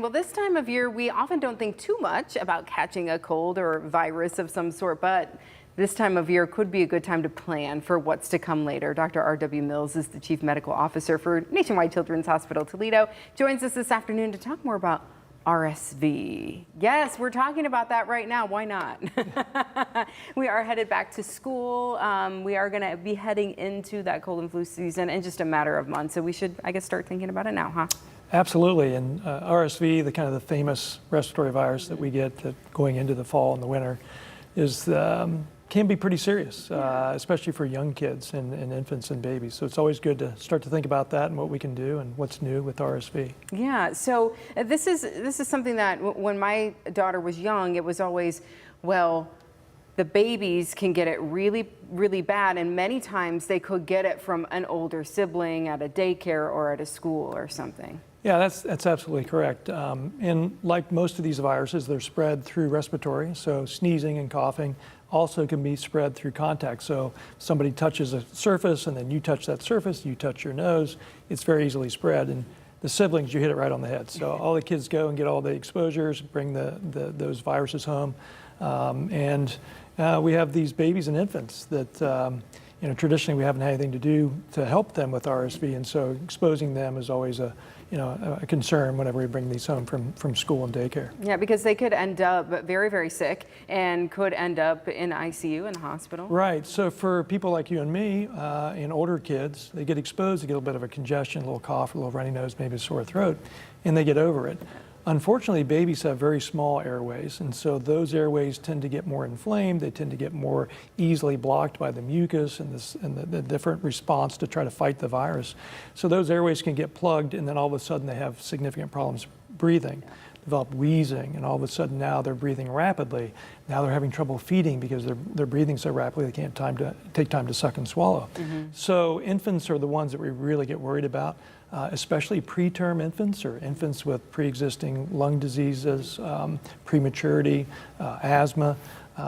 Well, this time of year, we often don't think too much about catching a cold or virus of some sort, but this time of year could be a good time to plan for what's to come later. Dr. R.W. Mills is the Chief Medical Officer for Nationwide Children's Hospital Toledo. Joins us this afternoon to talk more about RSV. Yes, we're talking about that right now. Why not? We are headed back to school. We are going to be heading into that cold and flu season in just a matter of months. So we should, I guess, start thinking about it now, huh? Absolutely, and RSV, the kind of the famous respiratory virus that we get going into the fall and the winter, can be pretty serious, especially for young kids and infants and babies. So it's always good to start to think about that and what we can do and what's new with RSV. Yeah, so this is something that when my daughter was young, it was always, well, the babies can get it really, really bad, and many times they could get it from an older sibling at a daycare or at a school or something. Yeah, that's absolutely correct. And like most of these viruses, they're spread through respiratory, so sneezing and coughing also can be spread through contact. So somebody touches a surface and then you touch that surface, you touch your nose, it's very easily spread. And the siblings, you hit it right on the head. So all the kids go and get all the exposures, bring those viruses home. We have these babies and infants that traditionally we haven't had anything to do to help them with RSV, and so exposing them is always a concern whenever we bring these home from school and daycare. Yeah, because they could end up very, very sick and could end up in ICU in the hospital. Right. So for people like you and me and older kids, they get exposed, they get a little bit of a congestion, a little cough, a little runny nose, maybe a sore throat, and they get over it. Unfortunately, babies have very small airways, and so those airways tend to get more inflamed. They tend to get more easily blocked by the mucus and the different response to try to fight the virus. So those airways can get plugged, and then all of a sudden they have significant problems breathing, develop wheezing, and all of a sudden now they're breathing rapidly. Now they're having trouble feeding because they're breathing so rapidly they can't take time to suck and swallow. So infants are the ones that we really get worried about. Especially preterm infants or infants with pre-existing lung diseases, prematurity, asthma.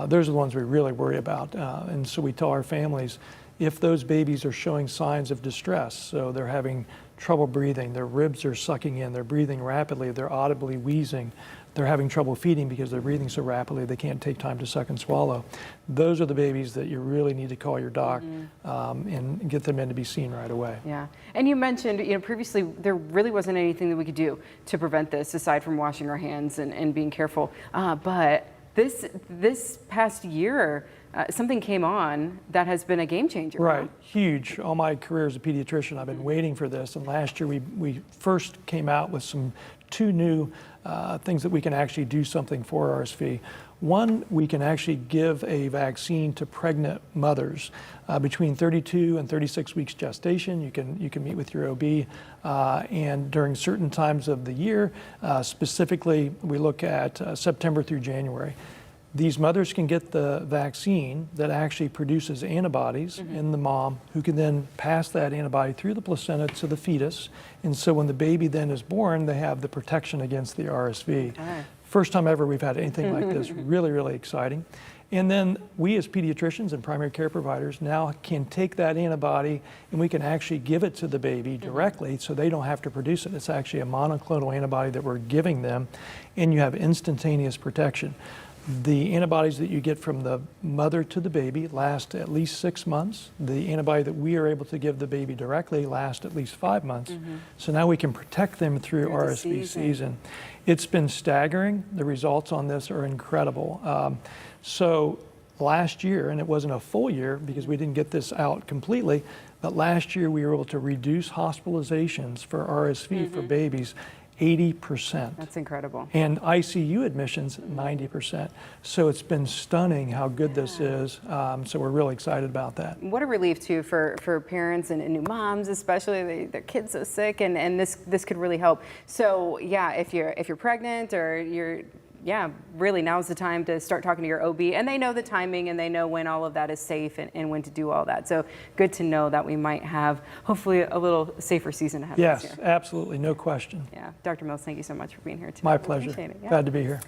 Those are the ones we really worry about. And so we tell our families, if those babies are showing signs of distress, so they're having trouble breathing, their ribs are sucking in, they're breathing rapidly, they're audibly wheezing, they're having trouble feeding because they're breathing so rapidly they can't take time to suck and swallow. Those are the babies that you really need to call your doc and get them in to be seen right away. Yeah, and you mentioned, previously there really wasn't anything that we could do to prevent this aside from washing our hands and being careful. But this past year, something came on that has been a game changer. Right, huh? Huge. All my career as a pediatrician, I've been waiting for this. And last year we first came out with two new things that we can actually do something for RSV. One, we can actually give a vaccine to pregnant mothers between 32 and 36 weeks gestation. You can meet with your OB, and during certain times of the year, specifically we look at September through January. These mothers can get the vaccine that actually produces antibodies in the mom, who can then pass that antibody through the placenta to the fetus. And so when the baby then is born, they have the protection against the RSV. Okay. First time ever we've had anything like this. Really, really exciting. And then we as pediatricians and primary care providers now can take that antibody and we can actually give it to the baby directly so they don't have to produce it. It's actually a monoclonal antibody that we're giving them, and you have instantaneous protection. The antibodies that you get from the mother to the baby last at least 6 months. The antibody that we are able to give the baby directly lasts at least 5 months. So now we can protect them through RSV season. It's been staggering. The results on this are incredible. So last year, and it wasn't a full year because we didn't get this out completely, but last year we were able to reduce hospitalizations for RSV for babies 80%. That's incredible. And ICU admissions, 90%. So it's been stunning how good this is. So we're really excited about that. What a relief too for parents and new moms, especially their kids so sick, and this could really help. So yeah, if you're pregnant or really now's the time to start talking to your OB, and they know the timing and they know when all of that is safe and when to do all that. So good to know that we might have hopefully a little safer season ahead of us here. Yes, absolutely, no question. Yeah, Dr. Mills, thank you so much for being here today. My pleasure. Appreciate it. Yeah. Glad to be here.